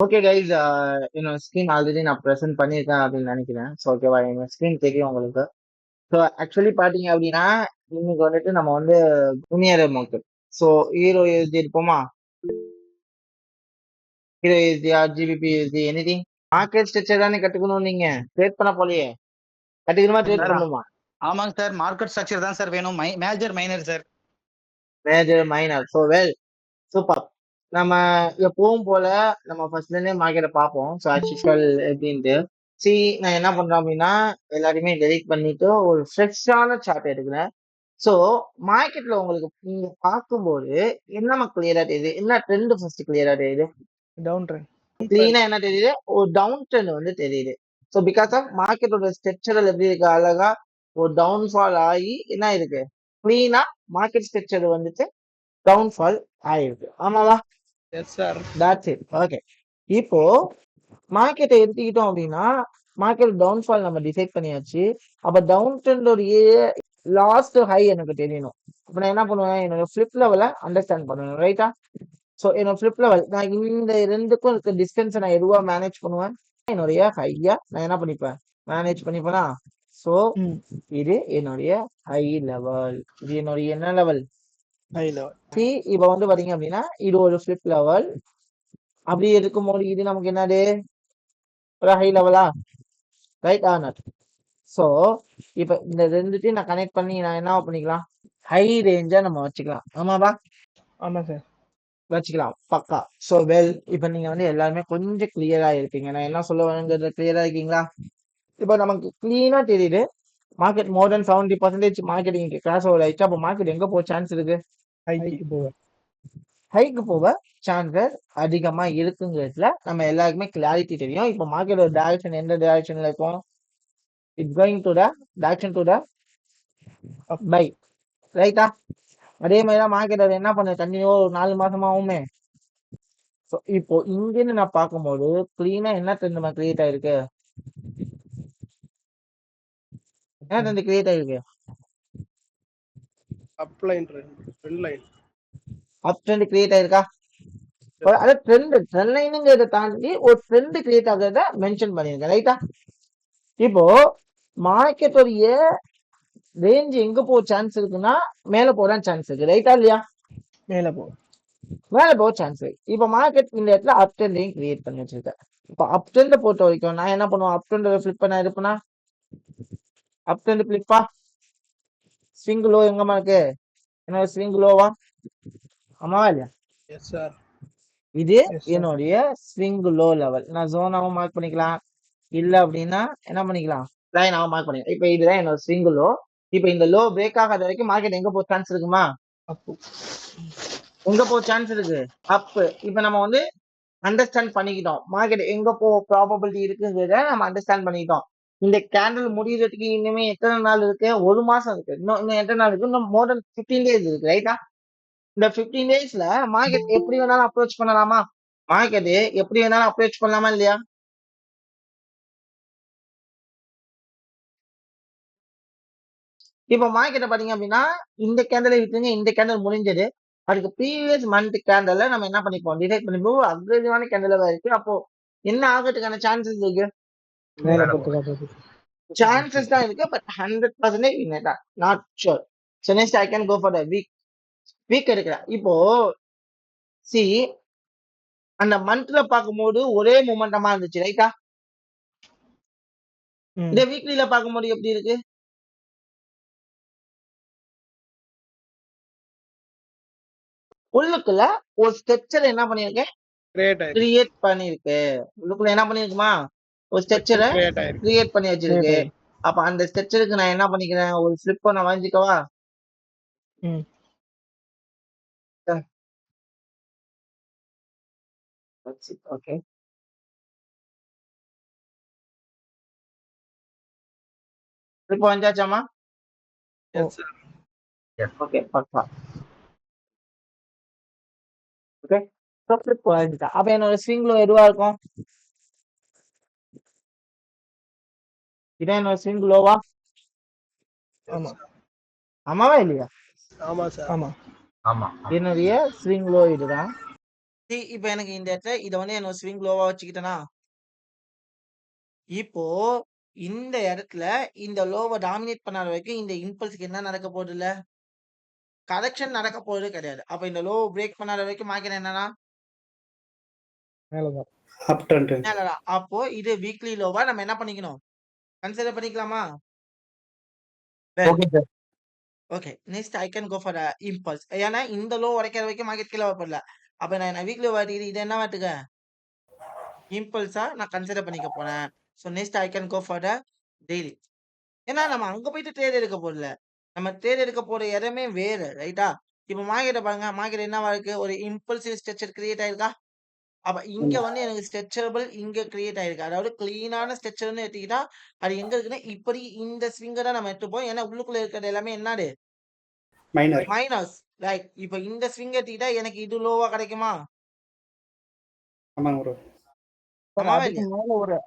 Okay guys, என்னோட screen already நான் present பண்ணியிருக்கேன் அப்படின்னு நினைக்கிறேன். ஸோ ஓகேவா, என்னோட ஸ்க்ரீன் தெரியும் உங்களுக்கு. ஸோ ஆக்சுவலி பார்த்தீங்க அப்படின்னா, இன்னைக்கு வந்துட்டு நம்ம வந்து junior market. So euro USD இருப்போமா, euro USD GBP USD anything market structure தானே கற்றுக்கணும். நீங்க ட்ரேட் பண்ண போலயே, கற்றுக்கணுமா ட்ரேட் சார் பண்ணணுமா? ஆமாங்க சார். மார்க்கெட் ஸ்ட்ரக்சர் தான் சார் வேணும். Major minor sir. Major minor. So well, super. நம்ம எப்பவும் போல நம்ம ஃபர்ஸ்ட்ல இருந்தே மார்க்கெட்டை பார்ப்போம். ஸோ ஆக்சுவல் எப்படின்ட்டு சி, நான் என்ன பண்றேன் அப்படின்னா, எல்லாத்தையுமே டெலிட் பண்ணிட்டு ஒரு ஃப்ரெஷ்ஷான சார்ட் எடுக்கிறேன். ஸோ மார்க்கெட்ல உங்களுக்கு நீங்க பார்க்கும்போது என்னமா கிளியரா தெரியுது, என்ன ட்ரெண்ட் ஃபர்ஸ்ட் கிளியரா தெரியுது? Down trend. கிளீனா என்ன தெரியுது? ஒரு டவுன் ட்ரெண்ட் வந்து தெரியுது. ஸோ பிகாஸ் ஆஃப் மார்க்கெட்டோட ஸ்ட்ரக்சரல் எப்படி இருக்கு, அழகா ஒரு டவுன்ஃபால் ஆகி என்ன இருக்கு, கிளீனா மார்க்கெட் ஸ்ட்ரக்சர் வந்துட்டு டவுன்ஃபால் ஆயிருக்கு. ஆமாவா? Yes sir. That's it. Okay. இப்போ மார்க்கெட்டை எடுத்துக்கிட்டோம் அப்படின்னா, மார்க்கெட் டவுன்ஃபால் நம்ம டிசைட் பண்ணியாச்சு. அப்ப டவுன் ட்ரெண்டோடைய லாஸ்ட் ஹை எனக்கு தெரியணும். அப்ப நான் என்ன பண்ணுவேன், என்னோட ஃபிளிப் லெவலை அண்டர்ஸ்டாண்ட் பண்ணணும், ரைட்டா? ஸோ என்னோட ஃபிளிப் லெவல், நான் இந்த ரெண்டுக்கும் இருக்க டிஸ்டன்ஸை நான் எதுவா மேனேஜ் பண்ணுவேன், என்னுடைய ஹையா நான் என்ன பண்ணிப்பேன், மேனேஜ் பண்ணிப்பேனா? ஸோ இது என்னுடைய ஹை லெவல், இது என்னுடைய என்ன லெவல், ஹை லெவல். சி. இப்போ வந்து பாத்தீங்க அப்படின்னா இது ஒரு ஃபிளிப் லெவல். அப்படி இருக்கும்போது இது நமக்கு என்னது, ஒரு ஹை லெவலா, ரைட் ஆர் நாட்? ஸோ இப்போ இந்த ரெண்டுத்தையும் நான் கனெக்ட் பண்ணி நான் என்ன பண்ணிக்கலாம், ஹை ரேஞ்சா நம்ம வச்சுக்கலாம். ஆமாவா? ஆமா சார். வச்சுக்கலாம் பக்கா. ஸோ வெல், இப்போ நீங்க வந்து எல்லாருமே கொஞ்சம் கிளியரா இருப்பீங்க. நான் என்ன சொல்ல வரேங்கிறத கிளியரா இருக்கீங்களா? இப்போ நமக்கு கிளீனா தெரியுது, மார்க்கெட் மோர் தென் 70% மார்க்கெட் இங்கே கிராஸ் ஓவர் ஆயிடுச்சு. அப்போ மார்க்கெட் எங்க போக சான்ஸ் இருக்கு? ஹைக்கு போவேன். ஹைக்கு போக சான்சஸ் அதிகமா இருக்குங்கிறதுல நம்ம எல்லாருக்குமே கிளாரிட்டி தெரியும். இப்போ மார்க்கெட்டோட டைரக்ஷன் எந்த டைரக்ஷன்ல இருக்கும்? It's going to the direction to the buy, ரைட்டா? அதே மாதிரி தான் மார்க்கெட் அது என்ன பண்ண கண்டினியூ ஒரு 4 மாசமாவுமே. ஸோ இப்போ இங்கிருந்து நான் பார்க்கும்போது கிளீனா என்ன ட்ரெண்ட் நம்ம கிரியேட் ஆயிருக்கு, என்ன ட்ரெண்ட் கிரியேட் ஆயிருக்கு? அப் லைன் ட்ரெண்ட் லைன். அப் ட்ரெண்ட் கிரியேட் ஆயிருக்கா? அதாவது ட்ரெண்ட் லைனுங்கிறத தாண்டி ஒரு ட்ரெண்ட் கிரியேட் ஆகிறத மென்ஷன் பண்ணிருக்கேன், ரைட்டா? இப்போ மார்க்கெட்டோடைய ரேஞ்ச் எங்க போக சான்ஸ் இருக்குன்னா மேல போதான் சான்ஸ் இருக்கு, ரைட்டா இல்லையா? மேல போ மேல போக சான்ஸ் இருக்கு. இப்போ மார்க்கெட் இந்த இடத்துல அப் ட்ரெண்டையும் கிரியேட் பண்ணி வச்சிருக்கேன். இப்போ அப் ட்ரெண்ட் பொறுத்த வரைக்கும் நான் என்ன பண்ணுவேன், அப் ட்ரெண்ட் ஃபிளிப் பண்ண இருப்பேன்னா, அப் ட்ரெண்ட் ஃபிளிப்பா, ஸ்விங் லோ எங்கம்மா இருக்கு, என்னோட ஸ்விங் லோவா, ஆமாவா இல்லையா? Yes sir. இது Yes, sir. என்னுடைய ஸ்விங் லோ லெவல். நான் ஜோனாவும் மார்க் பண்ணிக்கலாம், இல்ல அப்படின்னா என்ன பண்ணிக்கலாம், லைனாவும் மார்க் பண்ணிக்கலாம். இப்போ இதுதான் என்னோட ஸ்விங் லோ. இப்போ இந்த லோ பிரேக் ஆகாத வரைக்கும் மார்க்கெட் எங்க போக சான்ஸ் இருக்குமா? அப்பு. எங்க போக சான்ஸ் இருக்கு? அப். இப்போ நம்ம வந்து அண்டர்ஸ்டாண்ட் பண்ணிக்கிட்டோம் மார்க்கெட் எங்க போ ப்ராபபிலிட்டி இருக்குங்கிறத நம்ம அண்டர்ஸ்டாண்ட் பண்ணிக்கிட்டோம். இந்த கேண்டில் முடியறதுக்கு இனிமே எத்தனை நாள் இருக்கு? ஒரு மாசம் இருக்கு. இன்னும் எத்தனை நாள் இருக்கு? இன்னும் மோர் தென் 15 டேஸ் இருக்கு, ரைட்டா? இந்த 15 டேஸ்ல மார்க்கெட் எப்படி வேணாலும் அப்ரோச் பண்ணலாமா? மார்க்கெட் எப்படி வேணாலும் அப்ரோச் பண்ணலாமா இல்லையா? இப்போ மார்க்கெட்டை பாத்தீங்க அப்படின்னா இந்த கேண்டலை விட்டுருங்க, இந்த கேண்டல் முடிஞ்சது. அதுக்கு ப்ரீவியஸ் மந்த் கேண்டல நம்ம என்ன பண்ணிப்போம், டிசைட் பண்ணிப்போம் அக்ரெசிவான கேண்டலா இருக்கு. அப்போ என்ன ஆகிறதுக்கான சான்சஸ் இருக்கு? மேல போறதுக்கு சான்சஸ் தான் இருக்கு, but 100% not sure. So next I can go for the week எடுக்கிறேன். இப்போ சி, அந்த மந்த்ல பார்க்கும்போது ஒரே மூமெண்டமா இருந்துச்சு, ரைட்டா? இந்த வீக்லில பார்க்கும்போது எப்படி இருக்கு? உள்ளுக்குள்ள ஒரு ஸ்ட்ரக்சர் என்ன பண்ணிருக்கேன், கிரியேட் பண்ணிருக்கு. உள்ளுக்குள்ள என்ன பண்ணிருக்குமா, ஒரு ஸ்ட்ரக்சரை கிரியேட் பண்ணி வச்சிருக்கு. அப்ப அந்த ஸ்ட்ரக்சருக்கு நான் என்ன பண்ணிக்கிறேன், ஒரு ஃபிளிப்பை நான் வாங்கிக்கவா? ஓகே. ஃபிளிப் வாங்கிச்சாமா? ஓகே பக்கா. ஓகே. ஃபிளிப் வாங்கிட்டா. அப்ப என்னோட ஸ்விங் லோ எதுவா இருக்கும்? இதான் என்னோட ஸ்விங் லோவா? ஆமா. ஆமாவா இல்லையா? ஆமா சார். ஆமா. என்னுடைய ஸ்விங் லோ இதுதான். இப்ப எனக்கு இந்த இடத்துல இத வந்து என்னோட ஸ்விங் லோவா வச்சுக்கிட்டேனா, இப்போ இந்த இடத்துல இந்த லோவ டாமினேட் பண்ணாத வரைக்கும் இந்த இம்பல்ஸ்க்கு என்ன நடக்க போகுதுல்ல? கரெக்ஷன் நடக்க போறது கிடையாது. அப்ப இந்த லோவ பிரேக் பண்ணாத வரைக்கும் மார்க்கெட் என்னன்னா மேலதான். அப் ட்ரெண்ட். மேலதான். அப்போ இது வீக்லி லோவா நம்ம என்ன பண்ணிக்கணும்? கன்சிடர் பண்ணிக்கலாமா? Well, okay sir. Okay. Next I can go for the impulse. ஏன்னா இந்த லோ உடைக்கிற வரைக்கும் மார்க்கெட் கீழ வரப்போறல. அப்ப நான் வீக்லி வாட்டிக்கிட்டு இத என்ன வாட்டுக்க? இம்பல்ஸா நான் கன்சிடர் பண்ணிக்க போறேன். So next I can go for the daily. ஏன்னா நம்ம அங்க போயிட்டு ட்ரேட் எடுக்க போறதில்ல. நம்ம ட்ரேட் எடுக்க போற இடமே வேற. ரைட்டா? இப்ப மார்க்கெட்ட பாருங்க. மார்க்கெட் என்னவா இருக்கு? ஒரு இம்பல்சிவ் ஸ்ட்ரக்சர் கிரியேட் ஆயிருக்கா? அப்ப இங்க ஆமா. வந்து எனக்கு ஸ்ட்ரெச்சபிள் இங்க கிரியேட் ஆயிருக்கு. அதாவது கிளீனான ஸ்ட்ரக்சர்ன்னு எடுத்துக்கிட்டா, அது எங்க இருக்குன்னா, இப்படி இந்த ஸ்விங்க தான் நம்ம எடுத்துப்போம். ஏன்னா உள்ளுக்குள்ள இருக்கிறது எல்லாமே என்னது? மைனர். மைனஸ். ரைட். இப்ப இந்த ஸ்விங் எடுத்துக்கிட்டா எனக்கு இது லோவா கிடைக்குமா? ஆமாங்க ப்ரோ. சார் ஆமாவா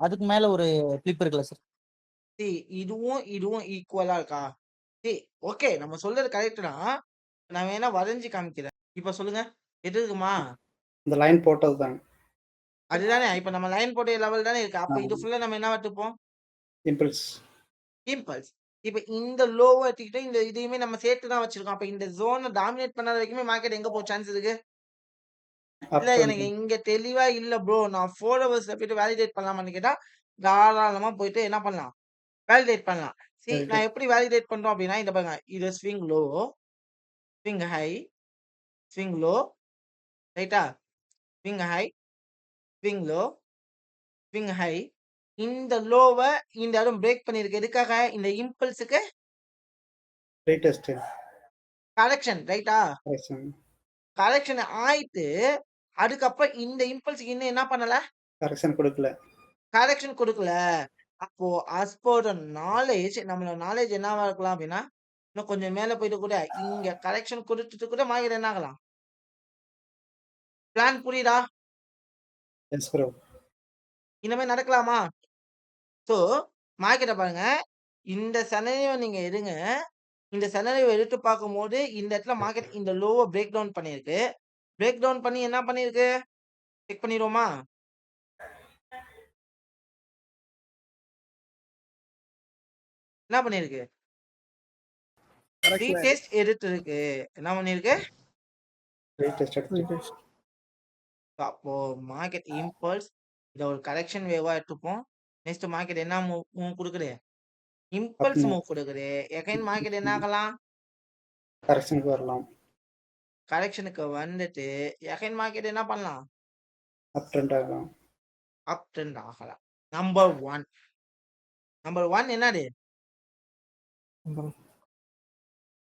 அதுக்கு இல்லையா? மேல ஒரு கிளிப் இருக்குல்ல சார்? இதுவும் ஈக்குவலா இருக்கா? ஓகே. நம்ம சொல்றது கரெக்ட் தான். நான் வேணா வரைஞ்சு காமிக்கிறேன். இப்ப சொல்லுங்க. எது இருக்குமா? இந்த லைன் போட்டது தாங்க. அதுதானே. இப்ப நம்ம லைன் போட்ட லெவல் தானே இருக்கு. அப்ப இது ஆமா. ஃபுல்லா நம்ம என்ன எடுத்துப்போம்? இம்பல்ஸ். இம்பல்ஸ். இப்ப இந்த லோவ எடுத்துக்கிட்டு இந்த இதையுமே நம்ம சேர்த்து தான் வச்சிருக்கோம். அப்ப இந்த ஜோன டாமினேட் பண்ணாத வரைக்குமே மார்க்கெட் எங்க போக சான்ஸ் இருக்கு? அப் இல்ல ட்ரெண்ட். எனக்கு இங்க தெளிவா இல்ல ப்ரோ. நான் 4 ஹவர்ஸ்ல போயிட்டு வேலிடேட் பண்ணலாமான்னு கேட்டா, தாராளமா போயிட்டு என்ன பண்ணலாம்? வேலிடேட் பண்ணலாம். நான் எப்படி வேலிடேட் பண்றோம் அப்படின்னா, இத பாருங்க. இது swing low, swing high, swing low, ரைட்டா? Swing high, swing low, swing high. இந்த லோவ இந்த இடம் பிரேக் பண்ணிருக்கு. எதுக்காக? இந்த இம்பல்ஸ்க்கு ரீடெஸ்ட். கரெக்ஷன், ரைட்டா? கரெக்ஷன். கரெக்ஷன் ஆயிட்டு, அதுக்கப்புறம் இந்த இம்பல்ஸ்க்கு இன்னும் என்ன பண்ணல? கரெக்ஷன் கொடுக்கல. கரெக்ஷன் குடுக்கல. அப்போ ஆஸ் பெர் த நாலேட்ஜ் நம்மளோட நாலேட்ஜ் என்னவா இருக்கலாம் அப்படின்னா, இன்னும் கொஞ்சம் மேல போயிட்டு கூட இங்க கரெக்ஷன் குடுத்துட்டு கூட மார்க்கெட் என்ன ஆகலாம்? பிளான் புரியுதா? Yes bro. இந்த மாரி நடக்கலாமா? ஸோ மார்க்கெட்ட பாருங்க. இந்த சினரியோ நீங்க எடுங்க. இந்த சினரியோ எடுத்து பார்க்கும்போது, இந்த இடத்துல மார்க்கெட் இந்த லோவ பிரேக் டவுன் பண்ணியிருக்கு. பிரேக் டவுன் பண்ணி என்ன பண்ணியிருக்கு? செக் பண்ணிருவோமா? என்ன பண்ணியிருக்கு? கரெக்ஷன் ரீடெஸ்ட் எடுத்திருக்கு. என்ன பண்ணியிருக்கு? ரீடெஸ்ட் எடுத்து. retest. அப்போ மார்க்கெட் இம்பல்ஸ் இத ஒரு கரெக்ஷன் வேவா எடுத்துப்போம். நெக்ஸ்ட் மார்க்கெட் என்ன மூவ் குடுக்குது? இம்பல்ஸ் மூவ் குடுக்குது. எகைன் மார்க்கெட் என்ன ஆகலாம்? கரெக்ஷனுக்கு வரலாம். கரெக்ஷனுக்கு வந்துட்டு எகைன் மார்க்கெட் என்ன பண்ணலாம்? அப் ட்ரெண்ட் ஆகலாம். அப் ட்ரெண்ட் ஆகலாம். நம்பர் 1. நம்பர் 1 என்னது?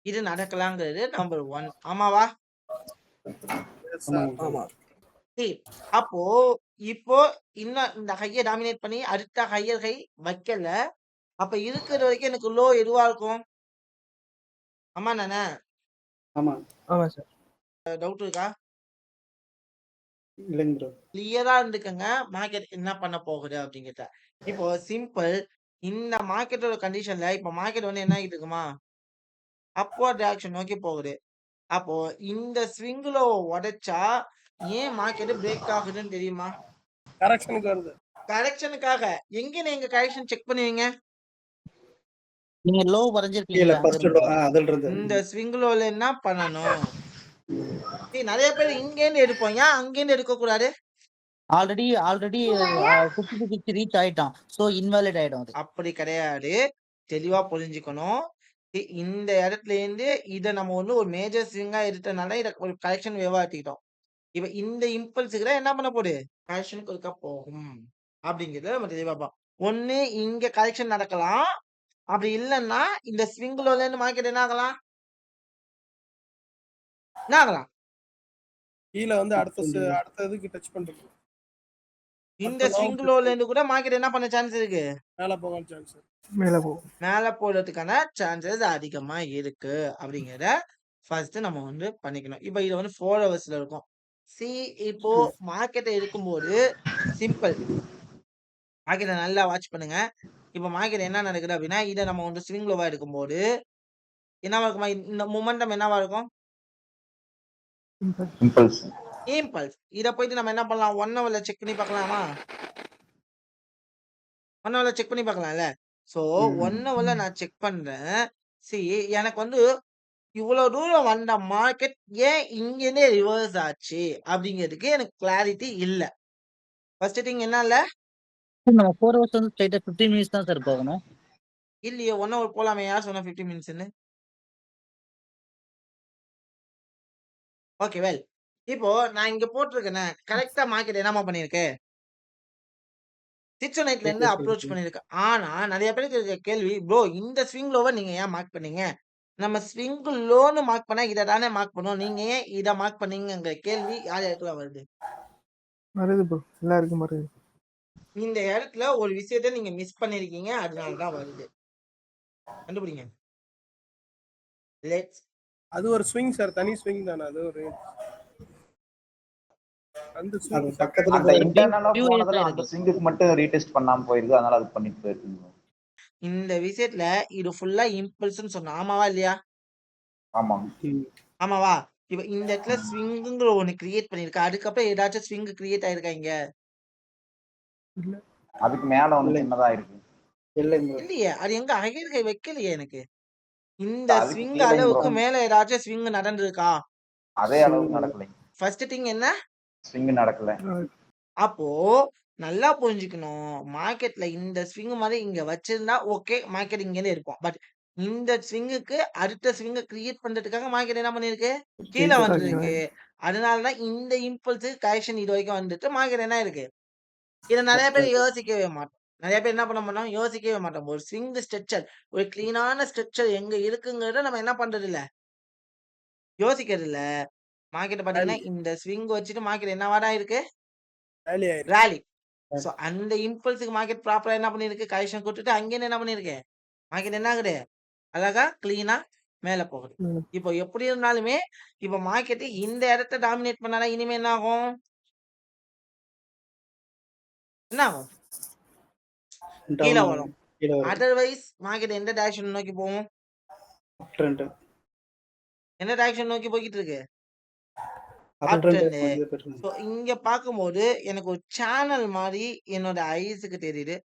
இது நடக்கலாங்கிறது நம்பர் 1. ஆமாவா? Yes, sir. ஆமாங்க ப்ரோ. ஆமா. சரி. அப்போ இப்போ இன்னும் இந்த ஹைய டாமினேட் பண்ணி அடுத்த ஹையர் ஹை வைக்கல. அப்ப இருக்கிற வரைக்கும் எனக்கு லோ எதுவா இருக்கும்? ஆமா தானே? ஆமா. ஆமா சார். டவுட் இருக்கா? இல்லைங்க ப்ரோ. கிளியரா இருந்துக்கங்க. மார்க்கெட் என்ன பண்ண போகுது அப்படிங்கிறத. இப்போ சிம்பிள். இந்த மார்க்கெட்டோட கண்டிஷன்ல இப்ப மார்க்கெட் வந்து என்ன ஆகிட்டு இருக்குமா? அப்வர்ட் டைரக்ஷன் நோக்கி போகுது. அப்போ இந்த ஸ்விங் லோவ உடைச்சா ஏன் மார்க்கெட் பிரேக் ஆகுதுன்னு தெரியுமா? கரெக்ஷனுக்கு வருது. கரெக்ஷனுக்காக. எங்க நீங்க கரெக்ஷன் செக் பண்ணுவீங்க? நீங்க லோ கீழ வரைஞ்சிருக்கீங்கல்ல அங்க ஃபர்ஸ்ட் இருந்து. அதுல இருந்து. இந்த ஸ்விங் லோல என்ன பண்ணணும்? நிறைய பேர் இங்கேருந்து எடுப்போம். ஏன் அங்கேருந்து எடுக்கக்கூடாது? ஆல்ரெடி 50 ரீச் ஆயிட்டான். சோ இன்வாலிட் ஆயிடும் அது. அப்படி கிடையாது. தெளிவா புரிஞ்சுக்கணும். இந்த இடத்துலேருந்து இத நம்ம வந்து ஒரு மேஜர் ஸ்விங்கா எடுத்தனால இத ஒரு கரெக்ஷன் வேவா எடுத்துக்கிட்டோம். இப்ப இந்த இம்பல்ஸுக்கு தான் என்ன பண்ண போகுது? கரெக்ஷன் கொடுக்க போகும். அப்படிங்கிறத நம்ம தெளிவா பார்ப்போம். ஒண்ணு இங்க கரெக்ஷன் நடக்கலாம். அப்படி இல்லன்னா இந்த ஸ்விங் லோல இருந்து மார்க்கெட் என்ன ஆகலாம்? என்ன ஆகலாம்? கீழ வந்து அடுத்த இதுக்கு டச் பண்றது. இந்த அடுத்த ஸ்விங் லோவுக்கு லோல இருந்து கூட மார்க்கெட் என்ன பண்ண சான்ஸ் இருக்கு? மேல போக சான்ஸ். மேல போகும். மேல போறதுக்கான சான்சஸ் அதிகமா இருக்கு அப்படிங்கிறத ஃபர்ஸ்ட் நம்ம வந்து பண்ணிக்கணும். இப்ப இது வந்து 4 ஹவர்ஸ்ல இருக்கும். இப்போ மார்க்கெட்ட இருக்கும்போது சிம்பிள். மார்க்கெட்ட நல்லா வாட்ச் பண்ணுங்க. இப்ப மார்க்கெட் என்ன நடக்குது அப்படின்னா, இத நம்ம வந்து ஸ்விங் லோவா எடுக்கும்போது என்னவா இருக்குமா? இந்த மொமெண்டம் என்னவா இருக்கும்? இம்பல்ஸ். இம்பல்ஸ். இத போயிட்டு நம்ம என்ன பண்ணலாம்? 1 ஹவர்ல செக் பண்ணி பார்க்கலாமா? 1 ஹவர்ல செக் பண்ணி பார்க்கலாம்ல. ஸோ 1 ஹவர்ல நான் செக் பண்றேன். எனக்கு வந்து இவ்வளோ தூரம் வந்த மார்க்கெட் ஏன் இங்கேருந்தே ரிவர்ஸ் ஆச்சு? அப்படிங்கிறதுக்கு எனக்கு கிளாரிட்டி இல்ல. ஃபர்ஸ்ட் திங் என்ன இல்ல? நம்ம 4 ஹவர்ஸ் வந்து ஸ்ட்ரைட்டா 15 மினிட்ஸ் தான் சார் போகணும். இல்லையே 1 ஹவர் போலாமே. யார் சொன்னா 15 மினிட்ஸ்ன்னு? Okay well. இப்போ நான் இங்க போட்டிருக்கேனே, கரெக்ட்டா மார்க்கெட் என்னம்மா பண்ணியிருக்கு? 618ல இருந்து அப்ரோச் பண்ணியிருக்கு. ஆனா நெறைய பேருக்கு இருக்க கேள்வி, ப்ரோ இந்த ஸ்விங் லோவ நீங்க ஏன் மார்க் பண்ணீங்க? நம்ம ஸ்விங் லோன்னு மார்க் பண்ணா இத தானே மார்க் பண்ணுவோம். நீங்க ஏன் இத மார்க் பண்ணீங்கங்கிற கேள்வி யார் யாருக்கெல்லாம் வருது? வருது ப்ரோ, எல்லாருக்கும் வருது. இந்த இடத்துல ஒரு விஷயத்த நீங்க மிஸ் பண்ணியிருக்கீங்க. அதனால தான் வருது. கண்டுபிடிங்க. லெட்ஸ் அது ஒரு ஸ்விங் சார், தனி ஸ்விங் தானே அது ஒரு அந்த அது ஸ்விங் பக்கத்துல அந்த போய் இன்டர்னலா QA போனதுல தான் அந்த இருக்கு. ஸ்விங்குக்கு மட்டும் ரீடெஸ்ட் பண்ணாம போயிருக்கு. அதனால அது பண்ணிட்டு போயிருக்கு. இந்த விஷயத்துல இது ஃபுல்லா இம்பல்ஸ்ன்னு சொன்னோம். ஆமாவா இல்லையா? ஆமாங்க. ஆமாவா? இப்ப இந்த இடத்துல ஸ்விங்குங்கிற ஒண்ணு கிரியேட் பண்ணிருக்கு. அதுக்கப்புறம் ஏதாச்சும் ஸ்விங் கிரியேட் ஆயிருக்கா இங்க? அதுக்கு மேல ஒண்ணு இல்லை. சின்னதா இருக்கு. இல்லைங்க bro. இல்லையே. அது எங்க ஆகியிருக்க வைக்கலையே எனக்கு. இந்த அதுக்கு ஸ்விங் கீழே அளவுக்கு மேல ஏதாச்சும் ஸ்விங் நடந்திருக்கா? அதே அளவுக்கு நடக்கலைங்க. ஃபர்ஸ்ட் திங் என்ன? ஸ்விங் நடக்கல. அப்போ நல்லா புரிஞ்சுக்கணும். மார்க்கெட்ல இந்த ஸ்விங் மாதிரி இங்க வச்சிருந்தா ஓகே. மார்க்கெட் இங்கேயே இருக்கும். பட் இந்த ஸ்விங்குக்கு அடுத்த ஸ்விங்க கிரியேட் பண்றதுக்காக மார்க்கெட் என்ன பண்ணிருக்கு? கீழ வந்திருக்கு. அதனால தான் இந்த இம்பல்ஸுக்கு கரெக்ஷன் இது வரைக்கும் வந்துட்டு மார்க்கெட் என்ன இருக்கு? இத நெறைய பேர் யோசிக்கவே மாட்டோம். நெறைய பேர் என்ன பண்ண மாட்டோம்? யோசிக்கவே மாட்டோம். ஒரு ஸ்விங் ஸ்ட்ரக்சர், ஒரு கிளீனான ஸ்ட்ரக்சர் எங்க இருக்குங்கிறத நம்ம என்ன பண்றது இல்ல? யோசிக்கிறது இல்ல. மார்க்கெட்ட பார்த்தீங்கன்னா, இந்த ஸ்விங் வச்சுட்டு மார்க்கெட் என்னவா தான் இருக்கு? வேலி ஆயிருக்கு. ராலி. சோ அந்த இம்பல்ஸ்க்கு மார்க்கெட் ப்ராப்பரா என்ன பண்ணிருக்கு? கரெக்ஷன் குடுத்துட்டு அங்கேருந்து என்ன பண்ணிருக்கு? மார்க்கெட் என்ன ஆகுது? அழகா கிளீனா மேல போகுது. இப்போ எப்படி இருந்தாலுமே, இப்போ மார்க்கெட் இந்த இடத்த டாமினேட் பண்ணாதான் இனிமே என்ன ஆகும்? என்ன ஆகும்? கீழ Down வரும். கீழ வருது. அதர்வைஸ் மார்க்கெட் எந்த டைரக்ஷன் நோக்கி போகும்? அப் ட்ரெண்ட். எந்த டைரக்ஷன் நோக்கி போய்க்கிட்டு இருக்கு? அப் அப் ட்ரெண்ட் ட்ரெண்ட். கொஞ்சம் போயிட்டு ஸோ இங்க பார்க்கும்போது எனக்கு ஒரு சேனல் மாரி என்னோட ஐஸுக்கு தெரியுது.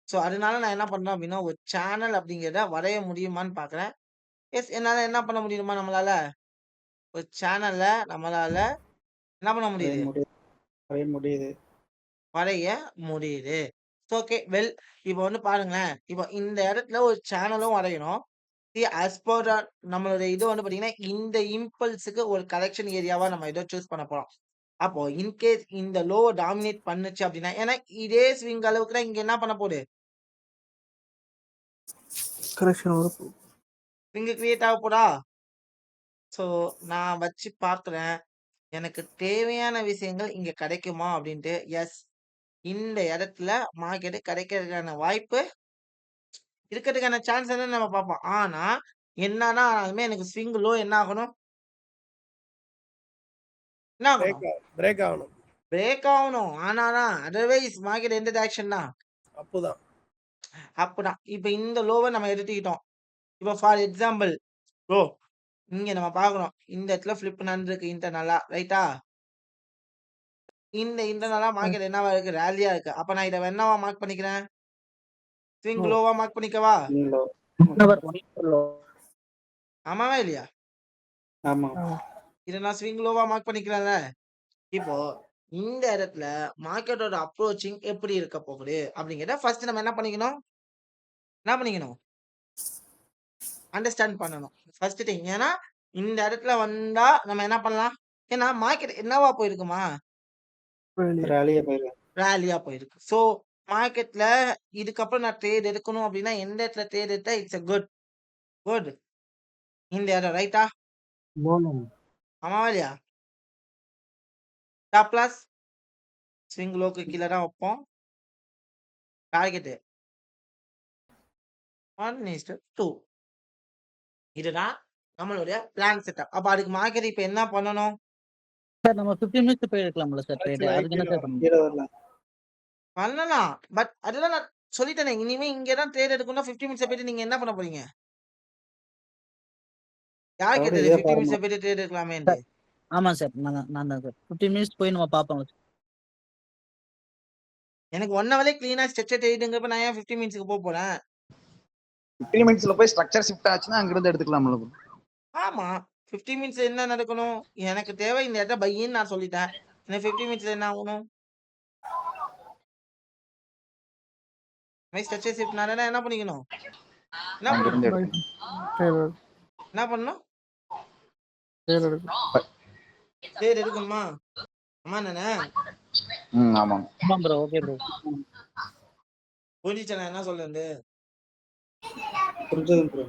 ஸோ அதனால நான் என்ன பண்றேன் அப்படின்னா, ஒரு சேனல் அப்படிங்கிறத வரைய முடியுமான்னு பார்க்குறேன். எஸ் என்னால என்ன பண்ண முடியுமா நம்மளால? ஒரு சேனல்ல நம்மளால என்ன பண்ண வரைய முடியுது? முடியுது. வரைய முடியுது. வரைய முடியுது. So okay well. இப்போ வந்து பாருங்களேன். இப்போ இந்த இடத்துல ஒரு சேனலும் வரையணும். அஸ் பர் நம்மளுடைய இது வந்து பார்த்தீங்கன்னா, இந்த இம்பல்ஸுக்கு ஒரு கரெக்ஷன் ஏரியாவா நம்ம ஏதோ சூஸ் பண்ண போறோம். அப்போ இன்கேஸ் இந்த லோவ டாமினேட் பண்ணுச்சு அப்படின்னா, ஏன்னா இதே ஸ்விங் அளவுக்கு தான் இங்க என்ன பண்ண போகுது? கரெக்ஷன் வரும். ஸ்விங் கிரியேட் ஆக போதா? ஸோ நான் வச்சு பார்க்குறேன். எனக்கு தேவையான விஷயங்கள் இங்க கிடைக்குமா அப்படின்ட்டு. எஸ். இந்த இடத்துல மார்க்கெட் கிடைக்கிறதுக்கான வாய்ப்பு இருக்கிறதுக்கான சான்ஸ் என்னன்னு நம்ம பார்ப்போம். ஆனா, என்னதான் ஆனாலுமே எனக்கு ஸ்விங் லோ என்ன ஆகணும்? என்ன ஆகணும்? பிரேக் ஆகணும். பிரேக் ஆகணும். ஆனா தான். அதர்வைஸ் மார்க்கெட் எந்த டைரக்ஷன் தான்? அப்போதான் அப்பதான். இப்ப இந்த லோவ நம்ம எடுத்துக்கிட்டோம். இப்ப ஃபார் எக்ஸாம்பிள் ப்ரோ இங்க நம்ம பார்க்குறோம். இந்த இடத்துல ஃபிளிப் நடந்திருக்கு இன்டர்னலா. ரைட்டா? இந்த இன்டர்னலா மார்க்கெட் என்னவா இருக்கு? ராலியா இருக்கு. அப்ப நான் இத என்னவா மார்க் பண்ணிக்கிறேன்? ஸ்விங் லோவா மார்க் பண்ணிக்கவா? நீங்களோ? 1 ஹவர் 1 ஹவர் லோ. ஆமாவா இல்லையா? ஆமா. இத நான் ஸ்விங் லோவா மார்க் பண்ணிக்கிறேன்ல. இப்போ இந்த இடத்துல மார்க்கெட்டோட அப்ரோச்சிங் எப்படி இருக்க போகுது? அப்படிங்கிறத ஃபர்ஸ்ட் நம்ம என்ன பண்ணிக்கணும்? என்ன பண்ணிக்கணும்? அண்டர்ஸ்டாண்ட் பண்ணணும். First thing. ஏன்னா இந்த இடத்துல வந்தா நம்ம என்ன பண்ணலாம்? ஏன்னா மார்க்கெட் என்னவா போயிருக்குமா? ராலியா போயிருக்கு. ராலியா போயிருக்கு. ஸோ மார்க்கெட்ல இதுக்கப்புறம் நான் ட்ரேட் எடுக்கணும் அப்படின்னா எந்த இடத்துல ட்ரேட் எடுத்தா இட்ஸ் a குட். இந்த இடம் ரைட்டா? ஆமாவா இல்லையா? ஸ்டாப் லாஸ் ஸ்விங் லோக்கு கீழ தான் வைப்போம். டார்கெட் 1:2. இதுதான் நம்மளுடைய பிளான் செட்டப். அப்ப அதுக்கு மார்க்கெட் இப்ப என்ன பண்ணணும்? சார் நம்ம 15 மினிட்ஸ் போய் எடுக்கலாம்ல சார் ட்ரேட்? அதுக்கு என்ன சார் பண்ணணும்? கீழ வரலாம். பண்ணலாம். பட் அதெல்லாம் நான் சொல்லிட்டேனே. இனிமே இங்க தான் ட்ரேட் எடுக்கணும்னா 15 மினிட்ஸ்ல போயிட்டு நீங்க என்ன பண்ண போறீங்க? யார் அதோட கேட்டது இதே 15 பாருங்க. மினிட்ஸ்ல போயிட்டு ட்ரேட் எடுக்கலாமேன்ட்டு? ஆமா சார். நான் தான் சார். 15 மினிட்ஸ் போய் நம்ம பார்ப்போம். எனக்கு 1 ஹவர்லயே கிளீனா ஸ்ட்ரக்சர் தெரியுதுங்கப்ப நான் ஏன் 15 மினிட்ஸ்க்கு போறேன்? 15 மினிட்ஸ்ல போய் ஸ்ட்ரக்சர் ஷிஃப்ட் ஆச்சுன்னா அங்கிருந்து எடுத்துக்கலாம்ல bro. ஆமா. 15 மினிட்ஸ்ல என்ன நடக்கணும்? எனக்கு தேவை இந்த இடத்துல பைன்னு நான் சொல்லிட்டேன். எனக்கு 15 மினிட்ஸ்ல என்ன ஆகணும்? ஸ்ட்ரக்சர் ஷிஃப்ட் நான் என்ன பண்ணிக்கணும்? என்ன அங்கிருந்து பண்ணணும்? எடுத்துக்கலாம். என்ன பண்ணணும்? தேர் எடுக்கணுமா? ஆமா நானே. ஆமாங்க. ஆமா ப்ரோ. Okay bro. புரிஞ்சுச்சா நான் என்ன சொல்றது? புரிஞ்சது ப்ரோ.